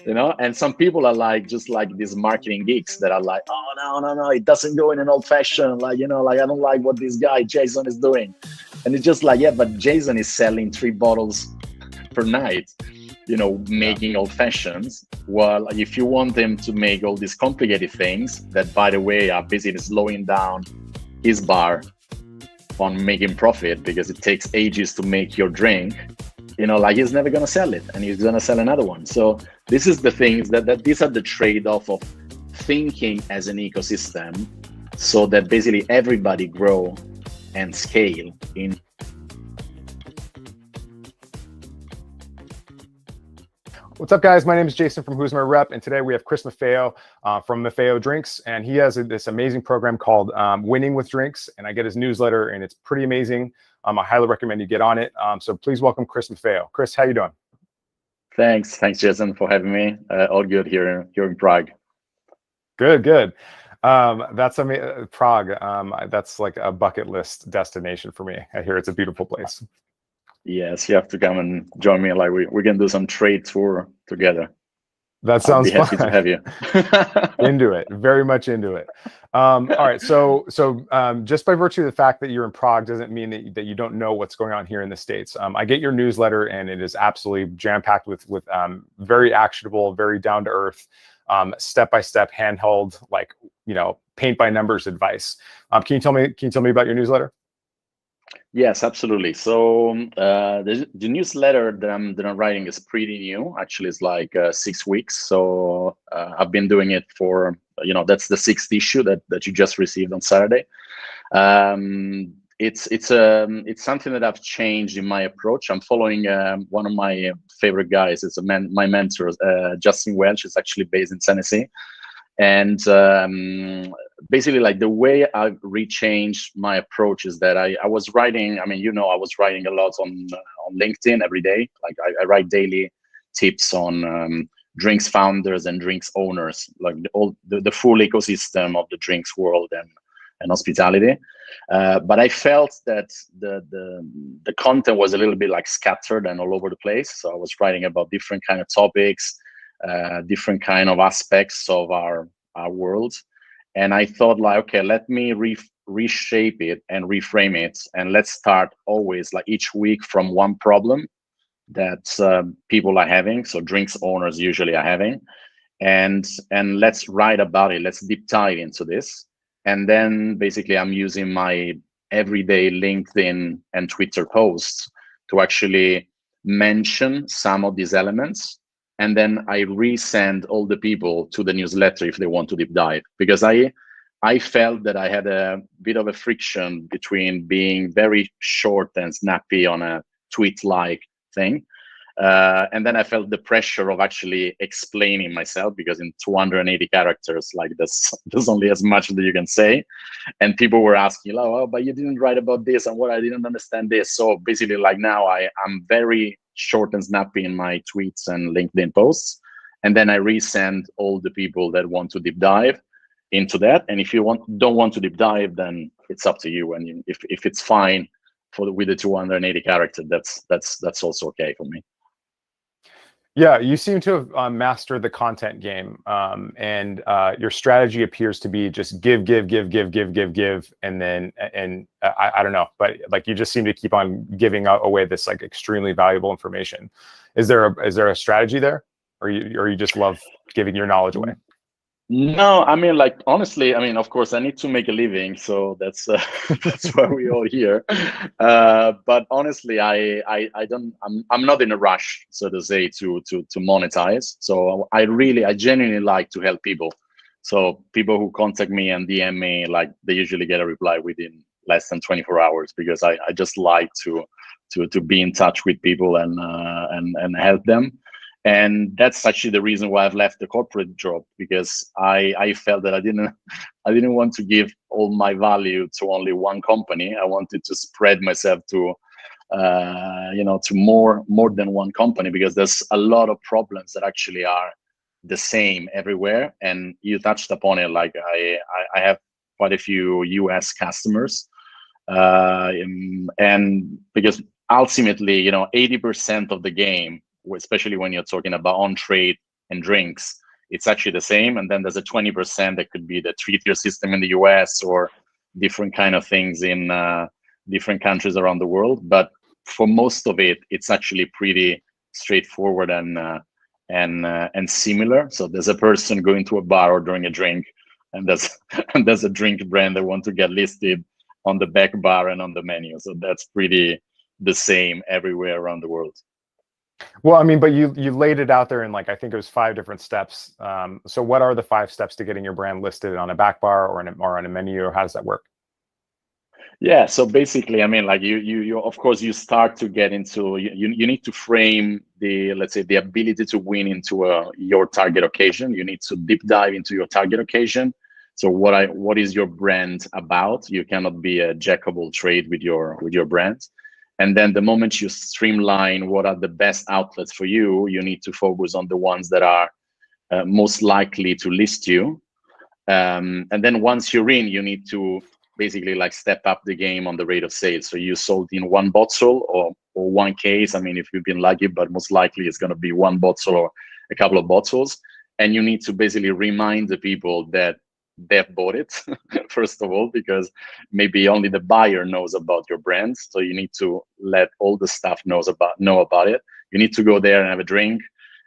And some people are like, just like these marketing geeks that are like, oh, no, it doesn't go in an old fashioned, like, like, I don't like what this guy Jason is doing. And it's just like, yeah, but Jason is selling 3 bottles per night, making old fashions. Well, if you want him to make all these complicated things that, by the way, are basically slowing down his bar on making profit, because it takes ages to make your drink, like, he's never going to sell it, and he's going to sell another one. So this is the things that these are the trade-off of thinking as an ecosystem, so that basically everybody grow and scale in. What's up, guys? My name is Jason from Who's My Rep, and today we have Chris Maffeo from Maffeo Drinks, and he has this amazing program called Winning with Drinks, and I get his newsletter, and it's pretty amazing. I highly recommend you get on it. So please welcome Chris Maffeo. Chris, how you doing? Thanks, Jason, for having me. All good here in Prague. Good. That's Prague. That's like a bucket list destination for me. I hear it's a beautiful place. Yes, you have to come and join me. Like, we can do some trade tour together. That sounds fun. I'd be happy to have you. Into it, very much into it. All right, so just by virtue of the fact that you're in Prague doesn't mean that you don't know what's going on here in the States. I get your newsletter, and it is absolutely jam-packed with very actionable, very down-to-earth, step-by-step, handheld, like, paint by numbers advice. Can you tell me about your newsletter? Yes, absolutely. So the newsletter that I'm writing is pretty new. Actually, it's like 6 weeks. So I've been doing it for, that's the 6th issue that you just received on Saturday. It's something that I've changed in my approach. I'm following one of my favorite guys. It's my mentor, Justin Welch. Is actually based in Tennessee. And basically, like, the way I rechanged my approach is that I was writing. I was writing a lot on LinkedIn every day. Like, I write daily tips on drinks founders and drinks owners, like the full ecosystem of the drinks world and hospitality. But I felt that the content was a little bit like scattered and all over the place. So I was writing about different kind of topics, different kind of aspects of our world, and I thought, like, okay, let me reshape it and reframe it, and let's start always, like, each week from one problem that people are having, so drinks owners usually are having, and let's write about it. Let's deep dive into this, and then basically I'm using my everyday LinkedIn and Twitter posts to actually mention some of these elements. And then I resend all the people to the newsletter if they want to deep dive, because I felt that I had a bit of a friction between being very short and snappy on a tweet-like thing. And then I felt the pressure of actually explaining myself, because in 280 characters, like, there's only as much that you can say. And people were asking, oh, but you didn't write about this, and what, I didn't understand this. So basically, like, now I'm very short and snappy in my tweets and LinkedIn posts. And then I resend all the people that want to deep dive into that. And if you don't want to deep dive, then it's up to you. And if it's fine with the 280 characters, that's also okay for me. Yeah, you seem to have mastered the content game, and your strategy appears to be just give, and then I don't know, but, like, you just seem to keep on giving away this, like, extremely valuable information. Is there a strategy there, or you just love giving your knowledge away? No, like, honestly, of course I need to make a living, so that's why we're all here. But honestly, I'm not in a rush, so to say, to monetize. So I genuinely like to help people. So people who contact me and DM me, like, they usually get a reply within less than 24 hours, because I just like to be in touch with people and help them. And that's actually the reason why I've left the corporate job, because I felt that I didn't want to give all my value to only one company. I wanted to spread myself to to more than one company, because there's a lot of problems that actually are the same everywhere. And you touched upon it. Like, I have quite a few US customers, and because ultimately, 80% of the game, especially when you're talking about on-trade and drinks, it's actually the same. And then there's a 20% that could be the 3-tier system in the US or different kind of things in different countries around the world. But for most of it, it's actually pretty straightforward and similar. So there's a person going to a bar ordering a drink, and there's a drink brand that want to get listed on the back bar and on the menu. So that's pretty the same everywhere around the world. Well, I mean, but you laid it out there in, like, I think it was 5 different steps. So what are the 5 steps to getting your brand listed on a back bar or on a menu, or how does that work? Yeah, so basically, I mean, like you of course you start to get into, you need to frame the, let's say, the ability to win into your target occasion. You need to deep dive into your target occasion. So what is your brand about? You cannot be a jack of all trade with your brand. And then the moment you streamline what are the best outlets for you, you need to focus on the ones that are most likely to list you. And then once you're in, you need to basically like step up the game on the rate of sales. So you sold in 1 bottle or 1 case. I mean, if you've been lucky, but most likely it's going to be 1 bottle or a couple of bottles. And you need to basically remind the people that they've bought it, first of all, because maybe only the buyer knows about your brand. So you need to let all the staff know about it. You need to go there and have a drink.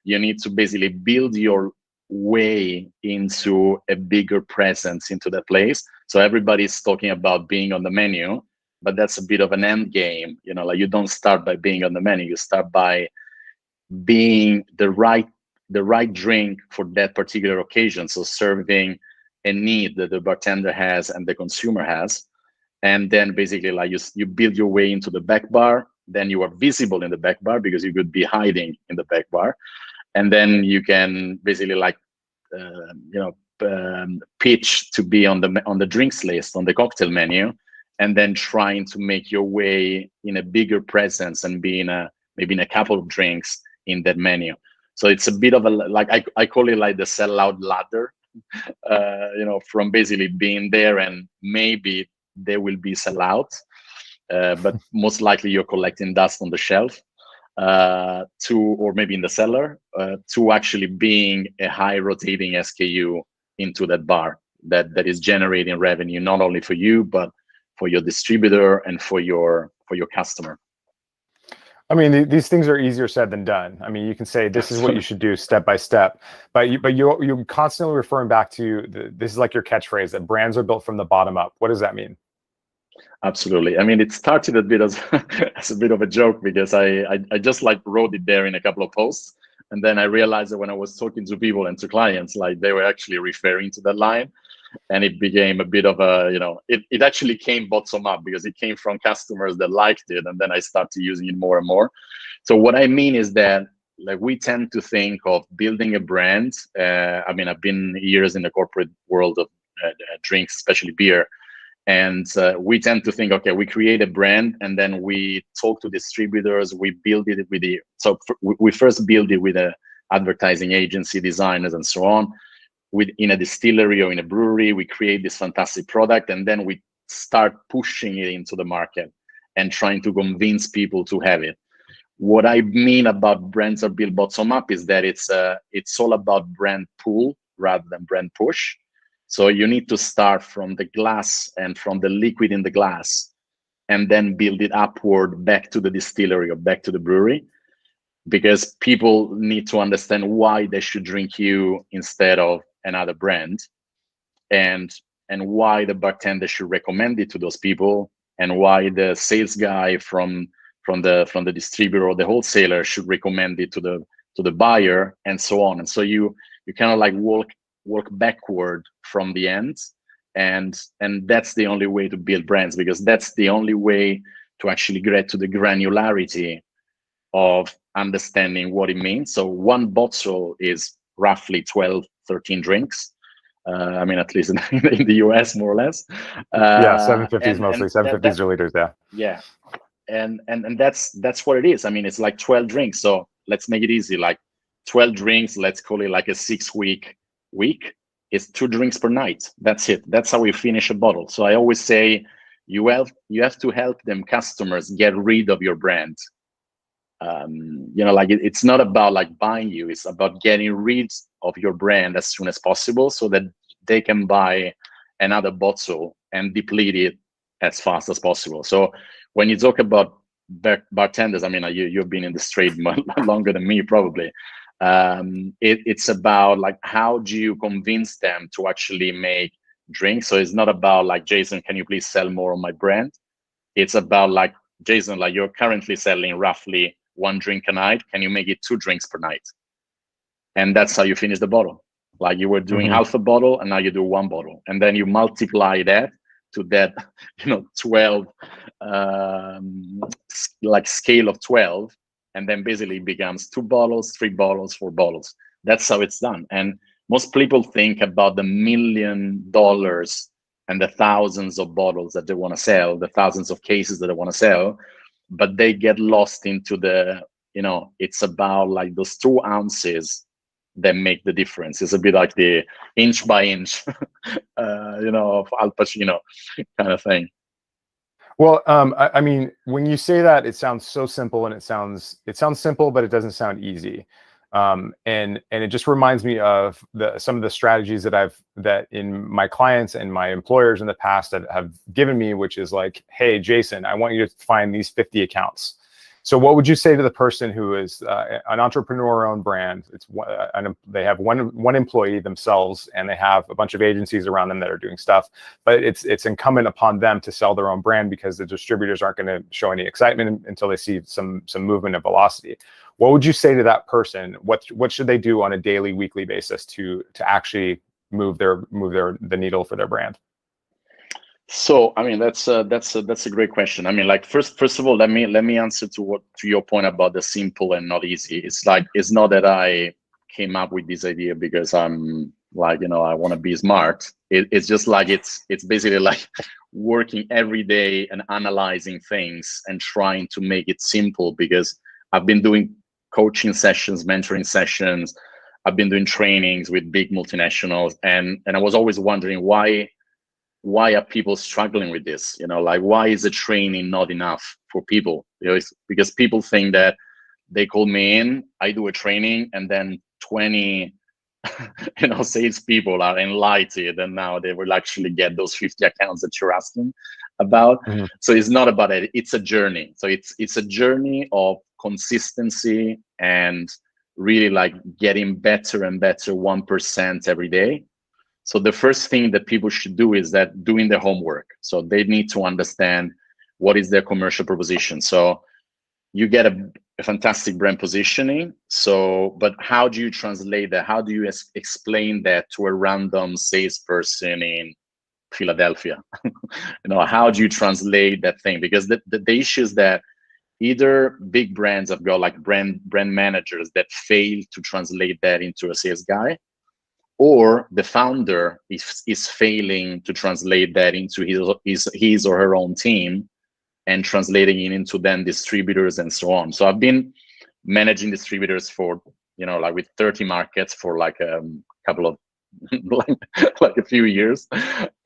You need to basically build your way into a bigger presence into the place. So everybody's talking about being on the menu, but that's a bit of an end game. You know, like you don't start by being on the menu. You start by being the right drink for that particular occasion. So serving a need that the bartender has and the consumer has. And then basically like you build your way into the back bar. Then you are visible in the back bar because you could be hiding in the back bar. And then you can basically like, pitch to be on the drinks list, on the cocktail menu, and then trying to make your way in a bigger presence and be maybe in a couple of drinks in that menu. So it's a bit of a, like, I call it like the sellout ladder, from basically being there and maybe there will be sellout, but most likely you're collecting dust on the shelf. Or maybe in the cellar, to actually being a high rotating SKU into that bar that is generating revenue not only for you but for your distributor and for your customer. I mean, these things are easier said than done. I mean, you can say this is what you should do step by step, but you're constantly referring back to this is like your catchphrase that brands are built from the bottom up. What does that mean? Absolutely. I mean, it started a bit as a bit of a joke because I just like wrote it there in a couple of posts. And then I realized that when I was talking to people and to clients, like they were actually referring to that line. And it became a bit of a, it actually came bottom up because it came from customers that liked it. And then I started using it more and more. So what I mean is that like we tend to think of building a brand. I mean, I've been years in the corporate world of drinks, especially beer. And we tend to think, okay, we create a brand and then we talk to distributors, we build it with we first build it with a advertising agency, designers, and so on. In a distillery or in a brewery, we create this fantastic product and then we start pushing it into the market and trying to convince people to have it. What I mean about brands are built bottom up is that it's all about brand pull rather than brand push. So you need to start from the glass and from the liquid in the glass and then build it upward back to the distillery or back to the brewery, because people need to understand why they should drink you instead of another brand, and why the bartender should recommend it to those people, and why the sales guy from the distributor or the wholesaler should recommend it to the buyer, and so on. And so you kind of like walk backward from the end, and that's the only way to build brands, because that's the only way to actually get to the granularity of understanding what it means. So 1 bottle is roughly 12, 13 drinks. I mean, at least in the US, more or less. Yeah, 750s mostly. 750s are liters. Yeah. Yeah, and that's what it is. I mean, it's like 12 drinks. So let's make it easy. Like 12 drinks. Let's call it like a 6-week week. It's 2 drinks per night. That's it. That's how we finish a bottle. So I always say you have to help them customers get rid of your brand. like it's not about like buying you, it's about getting rid of your brand as soon as possible so that they can buy another bottle and deplete it as fast as possible. So when you talk about bartenders, I mean, you've been in the trade longer than me probably. It's about like, how do you convince them to actually make drinks? So it's not about like, Jason, can you please sell more on my brand? It's about like, Jason, like you're currently selling roughly 1 drink a night. Can you make it 2 drinks per night? And that's how you finish the bottle. Like you were doing half a bottle and now you do 1 bottle. And then you multiply that to that, 12, like scale of 12. And then basically it becomes 2 bottles, 3 bottles, 4 bottles. That's how it's done. And most people think about the $1 million and the thousands of bottles that they want to sell, the thousands of cases that they want to sell, but they get lost into the, it's about like those 2 ounces that make the difference. It's a bit like the inch by inch, of Al Pacino kind of thing. Well, I mean, when you say that, it sounds so simple, and it sounds simple, but it doesn't sound easy. And it just reminds me of some of the strategies that in my clients and my employers in the past that have given me, which is like, hey, Jason, I want you to find these 50 accounts. So what would you say to the person who is an entrepreneur-owned brand? They have one employee themselves, and they have a bunch of agencies around them that are doing stuff. But it's incumbent upon them to sell their own brand, because the distributors aren't going to show any excitement until they see some movement and velocity. What would you say to that person? What should they do on a daily, weekly basis to actually move the needle for their brand? So, I mean, that's a great question. I mean, like first of all, let me answer to your point about the simple and not easy. It's like, it's not that I came up with this idea because I'm like, I want to be smart. It's just like, it's basically like working every day and analyzing things and trying to make it simple, because I've been doing coaching sessions, mentoring sessions. I've been doing trainings with big multinationals, and I was always wondering why are people struggling with this? Like, why is the training not enough for people? It's because people think that they call me in, I do a training, and then 20 sales people are enlightened, and now they will actually get those 50 accounts that you're asking about. So it's not about it, it's a journey. So it's a journey of consistency and really like getting better and better 1% every day. So the first thing that people should do is that doing their homework. So they need to understand what is their commercial proposition. So you get a fantastic brand positioning. So, but how do you translate that? How do you explain that to a random salesperson in Philadelphia? How do you translate that thing? Because the issue is that either big brands have got like brand managers that fail to translate that into a sales guy, or the founder is failing to translate that into his or her own team and translating it into then distributors and so on. So I've been managing distributors for, like with 30 markets for like a couple of like a few years,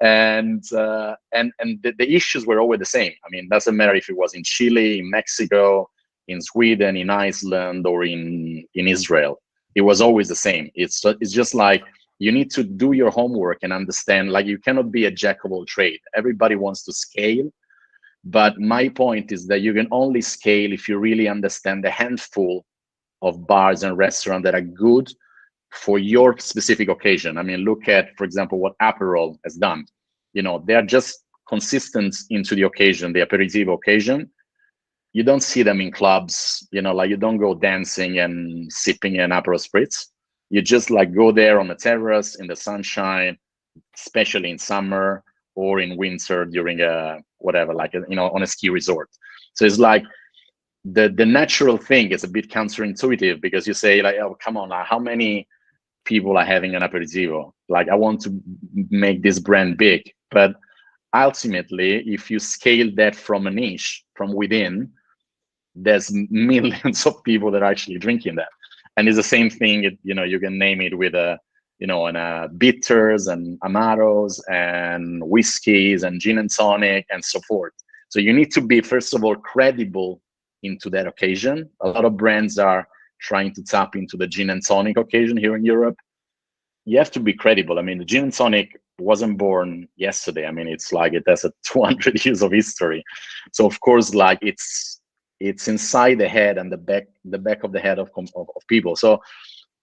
and the issues were always the same. I mean, doesn't matter if it was in Chile, in Mexico, in Sweden, in Iceland, or in Israel. It was always the same. It's just like, you need to do your homework and understand, like, you cannot be a jack of all trade. Everybody wants to scale, but my point is that you can only scale if you really understand the handful of bars and restaurants that are good for your specific occasion. I mean, look at, for example, what Aperol has done. They are just consistent into the occasion, the aperitivo occasion. You don't see them in clubs, like you don't go dancing and sipping an Aperol Spritz. You just like go there on the terrace in the sunshine, especially in summer or in winter during whatever, like, on a ski resort. So it's like the natural thing is a bit counterintuitive, because you say like, oh, come on, how many people are having an aperitivo? Like, I want to make this brand big. But ultimately, if you scale that from a niche, from within, there's millions of people that are actually drinking that. And it's the same thing, you can name it with bitters and amaros and whiskeys and gin and tonic and so forth. So you need to be, first of all, credible into that occasion. A lot of brands are trying to tap into the gin and tonic occasion here in Europe. You have to be credible. I mean, the gin and tonic wasn't born yesterday. I mean, it's like it has a 200 years of history. So of course, like it's inside the head and the back of the head of people. So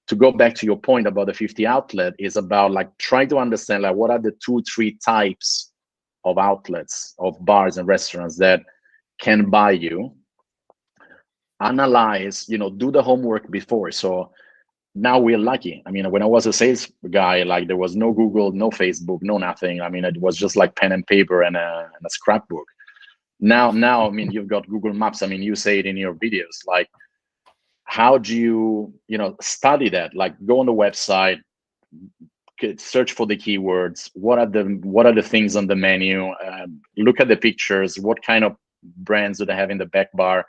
to go back to your point about the 50 outlet is about like trying to understand like what are the 2-3 types of outlets, of bars and restaurants that can buy you. Analyze, do the homework before. So now we're lucky. I mean, when I was a sales guy, like there was no Google, no Facebook, no nothing. I mean, it was just like pen and paper and a scrapbook. Now, I mean, you've got Google Maps. I mean, you say it in your videos, like, how do you, study that? Like, go on the website, search for the keywords. What are the things on the menu? Look at the pictures. What kind of brands do they have in the back bar?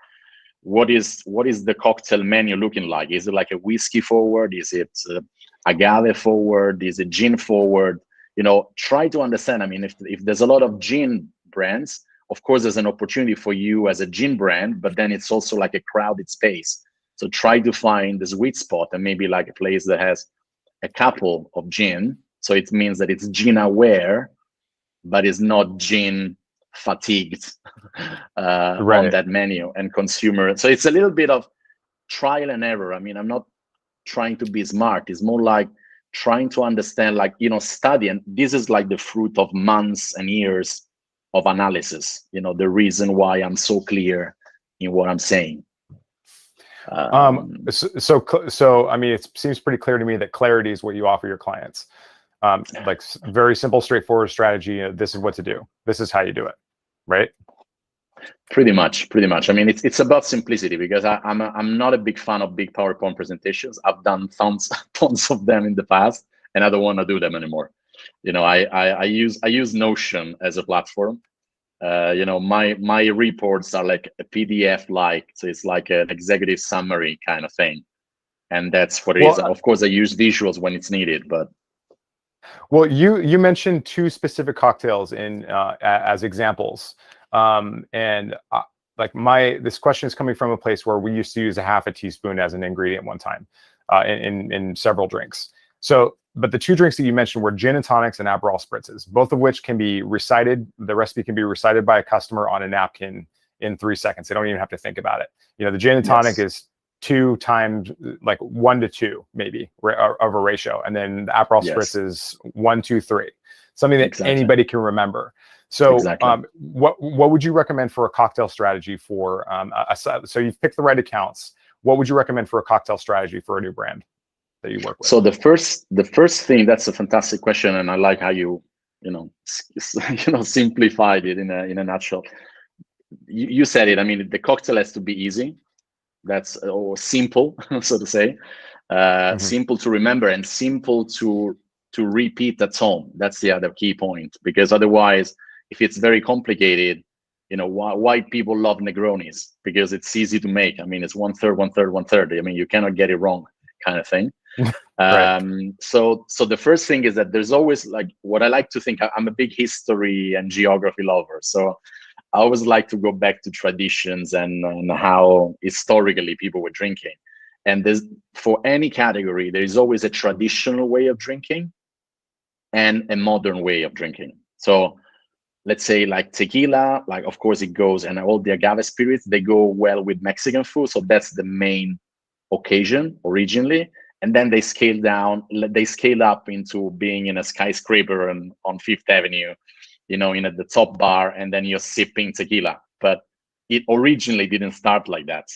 What is the cocktail menu looking like? Is it like a whiskey forward? Is it agave forward? Is it gin forward? Try to understand. I mean, if there's a lot of gin brands, of course, there's an opportunity for you as a gin brand, but then it's also like a crowded space. So try to find the sweet spot and maybe like a place that has a couple of gin. So it means that it's gin aware, but it's not gin fatigued Right. on that menu and consumer. So it's a little bit of trial and error. I mean, I'm not trying to be smart. It's more like trying to understand, like, study. And this is like the fruit of months and years of analysis, the reason why I'm so clear in what I'm saying. So I mean, it seems pretty clear to me that clarity is what you offer your clients. Like very simple, straightforward strategy. This is what to do. This is how you do it, right? Pretty much. I mean, it's about simplicity, because I'm not a big fan of big PowerPoint presentations. I've done tons of them in the past, and I don't want to do them anymore. I use Notion as a platform. My reports are like a PDF, so it's like an executive summary kind of thing, and that's what it is. Of course, I use visuals when it's needed, but. Well, you mentioned 2 specific cocktails as examples, this question is coming from a place where we used to use a half a teaspoon as an ingredient one time in several drinks. So, but the 2 drinks that you mentioned were gin and tonics and Aperol spritzes, both of which can be recited. The recipe can be recited by a customer on a napkin in 3 seconds. They don't even have to think about it. The gin and tonic is 2 times, like 1 to 2 maybe of a ratio, and then the Aperol spritz is 1, 2, 3, something that anybody can remember. So what would you recommend for a cocktail strategy for so you've picked the right accounts. What would you recommend for a cocktail strategy for a new brand that you work with? So the first thing, that's a fantastic question, and I like how you simplified it in a nutshell. You said it. I mean, the cocktail has to be easy. That's or simple, so to say, simple to remember and simple to repeat at home. That's the other key point, because otherwise, if it's very complicated, white people love Negronis because it's easy to make. I mean, it's 1/3, 1/3, 1/3. I mean, you cannot get it wrong, kind of thing. Right. So the first thing is that there's always, like, what I like to think. I'm a big history and geography lover, so I always like to go back to traditions and how historically people were drinking. And for any category, there is always a traditional way of drinking and a modern way of drinking. So let's say like tequila, like of course it goes, and all the agave spirits, they go well with Mexican food. So that's the main occasion originally. And then they scale up into being in a skyscraper on Fifth Avenue, in at the top bar, and then you're sipping tequila. But it originally didn't start like that,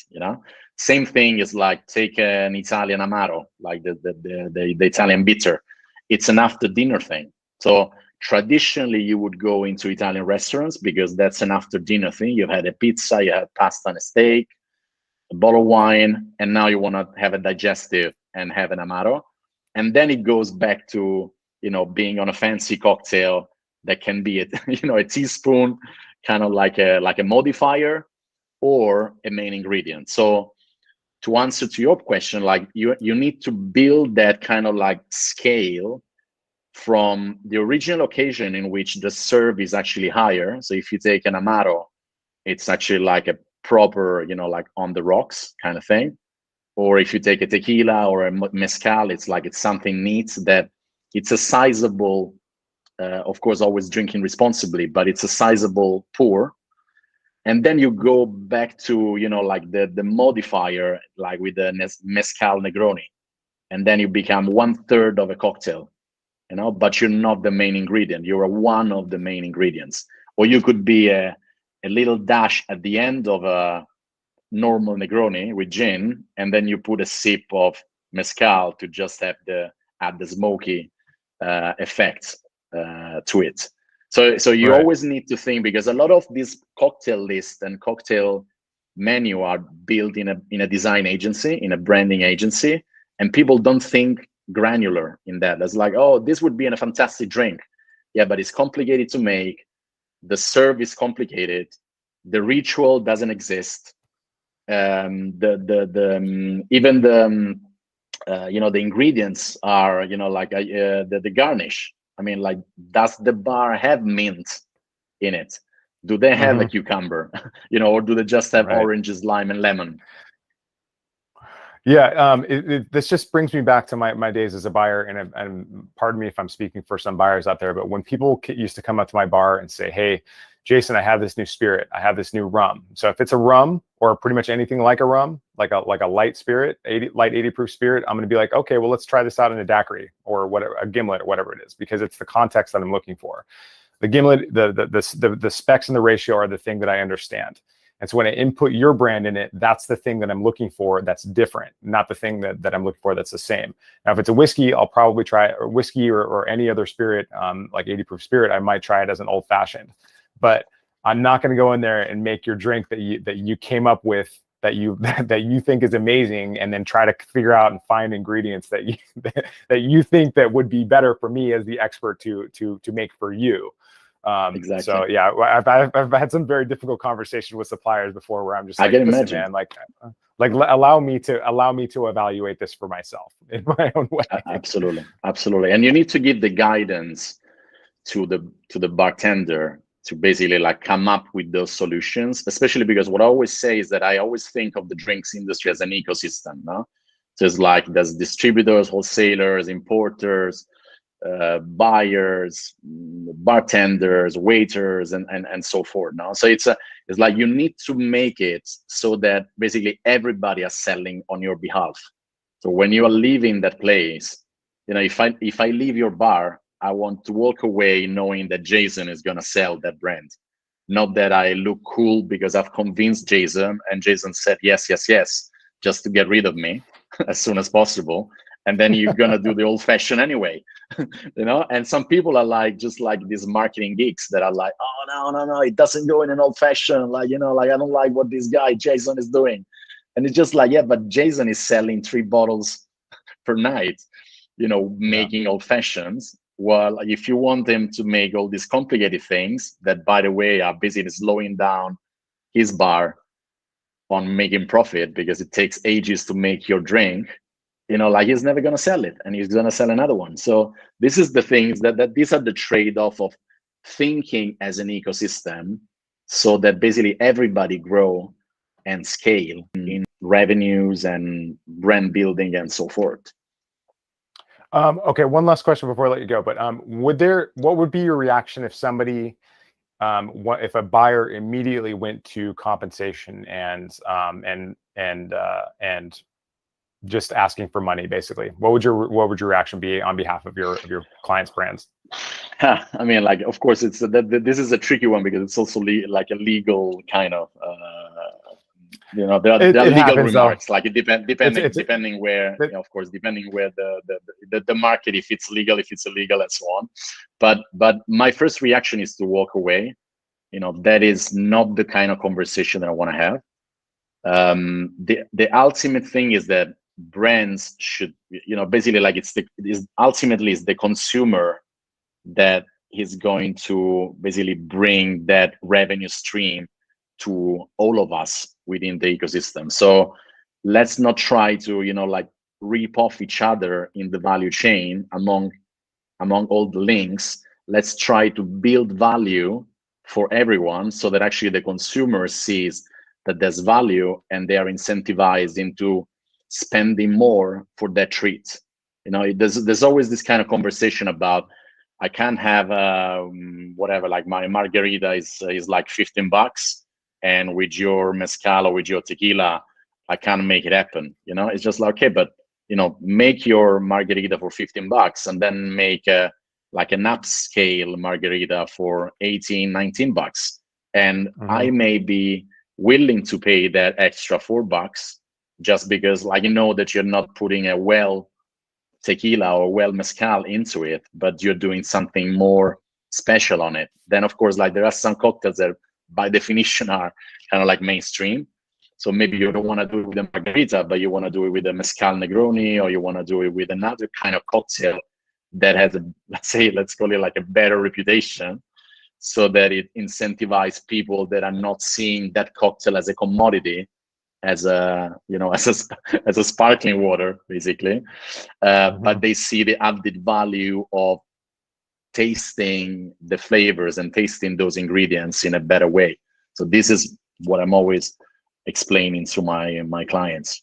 Same thing is like take an Italian Amaro, like the Italian bitter. It's an after dinner thing. So traditionally you would go into Italian restaurants because that's an after dinner thing. You had a pizza, you had pasta and a steak, a bottle of wine, and now you want to have a digestive and have an Amaro. And then it goes back to, being on a fancy cocktail that can be a teaspoon, kind of like a modifier or a main ingredient. So to answer to your question, like you need to build that kind of like scale from the original occasion in which the serve is actually higher. So if you take an Amaro, it's actually like a proper, you know, like on the rocks kind of thing. Or if you take a tequila or a mezcal, it's like it's something neat that it's a sizable, of course, always drinking responsibly, but it's a sizable pour. And then you go back to, you know, like the modifier, like with the mezcal Negroni, and then you become 1/3 of a cocktail, you know, but you're not the main ingredient. You're one of the main ingredients. Or you could be a little dash at the end of a normal Negroni with gin, and then you put a sip of mezcal to just have add the smoky effect to it. So you always need to think, because a lot of these cocktail lists and cocktail menu are built in a design agency, in a branding agency, and people don't think granular in that. It's like, oh, this would be a fantastic drink. Yeah, but it's complicated to make. The serve is complicated. The ritual doesn't exist. Even the you know, the ingredients are, you know, like the garnish. I mean, like, does the bar have mint in it? Do they have a cucumber? You know, or do they just have oranges, lime, and lemon? Yeah, this just brings me back to my days as a buyer, and pardon me if I'm speaking for some buyers out there, but when people used to come up to my bar and say, "Hey, Jason, I have this new spirit, I have this new rum." So if it's a rum or pretty much anything like a rum, like a light spirit, light 80 proof spirit, I'm going to be like, okay, well, let's try this out in a daiquiri or whatever, a gimlet or whatever it is, because it's the context that I'm looking for. The gimlet, the specs and the ratio are the thing that I understand. And so when I input your brand in it, that's the thing that I'm looking for that's different, not the thing that I'm looking for that's the same. Now, if it's a whiskey, I'll probably try whiskey or any other spirit, like 80 proof spirit. I might try it as an old fashioned, but I'm not going to go in there and make your drink that you came up with, that you think is amazing, and then try to figure out and find ingredients that you think that would be better for me as the expert to make for you. Exactly. So yeah, I've had some very difficult conversations with suppliers before where I'm just like, listen, man, like allow me to evaluate this for myself in my own way. Absolutely. And you need to give the guidance to the bartender to basically like come up with those solutions, especially because what I always say is that I always think of the drinks industry as an ecosystem. No? So it's like there's distributors, wholesalers, importers, buyers, bartenders, waiters, and so forth. No, so it's like you need to make it so that basically everybody is selling on your behalf. So when you are leaving that place, you know, if I leave your bar, I want to walk away knowing that Jason is gonna sell that brand, not that I look cool because I've convinced Jason and Jason said yes, just to get rid of me as soon as possible. And then you're gonna do the old fashioned anyway, you know. And some people are like, just like these marketing geeks that are like, oh no, it doesn't go in an old fashioned, like, you know, like I don't like what this guy Jason is doing. And it's just like, yeah, but Jason is selling 3 bottles per night, you know, making old fashions. Well, if you want him to make all these complicated things that, by the way, are basically slowing down his bar on making profit because it takes ages to make your drink, you know, like he's never going to sell it, and he's going to sell another one. So this is the things that these are the trade-off of thinking as an ecosystem, so that basically everybody grow and scale in revenues and brand building and so forth. Okay, one last question before I let you go. But what would be your reaction if somebody, if a buyer immediately went to compensation and just asking for money, basically? What would your reaction be on behalf of your clients' brands? I mean, like, of course, it's this is a tricky one because it's also like a legal kind of. You know, there are legal happens, remarks. Though. Like it depending where, you know, of course, depending where the market, if it's legal, if it's illegal, and so on. But my first reaction is to walk away. You know, that is not the kind of conversation that I want to have. The ultimate thing is that brands should, you know, basically like ultimately the consumer that is going to basically bring that revenue stream to all of us within the ecosystem. So let's not try to, you know, like rip off each other in the value chain among all the links. Let's try to build value for everyone so that actually the consumer sees that there's value, and they are incentivized into spending more for that treat. You know, there's always this kind of conversation about, I can't have whatever, like my margarita is like $15, and with your mezcal or with your tequila, I can't make it happen. You know, it's just like, okay, but you know, make your margarita for $15 and then make like an upscale margarita for $18, $19. And I may be willing to pay that extra $4 just because, like, you know, that you're not putting a well tequila or well mezcal into it, but you're doing something more special on it. Then of course, like, there are some cocktails that by definition are kind of like mainstream. So maybe you don't want to do it with a margarita, but you want to do it with a mezcal Negroni, or you want to do it with another kind of cocktail that has a, let's call it like a better reputation, so that it incentivizes people that are not seeing that cocktail as a commodity, as a, you know, as a sparkling water, basically, but they see the added value of tasting the flavors and tasting those ingredients in a better way. So this is what I'm always explaining to my clients.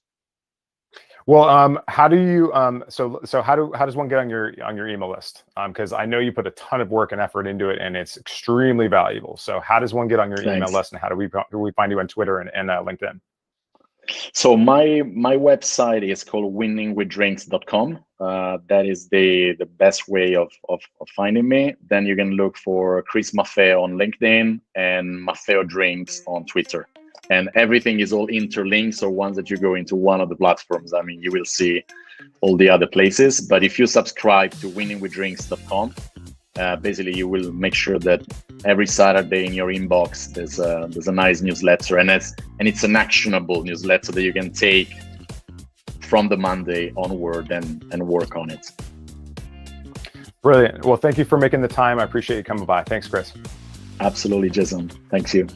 Well, how do you so how does one get on your email list? Because I know you put a ton of work and effort into it, and it's extremely valuable. So how does one get on your email list, and how do we find you on Twitter and LinkedIn? So my website is called winningwithdrinks.com. That is the best way of finding me. Then you can look for Chris Maffeo on LinkedIn and Maffeo Drinks on Twitter. And everything is all interlinked. So once that you go into one of the platforms, I mean, you will see all the other places. But if you subscribe to winningwithdrinks.com, basically you will make sure that every Saturday in your inbox there's a nice newsletter, and it's an actionable newsletter that you can take from the Monday onward and work on it. Brilliant. Well, thank you for making the time. I appreciate you coming by. Thanks, Chris. Absolutely, Jason. Thanks you.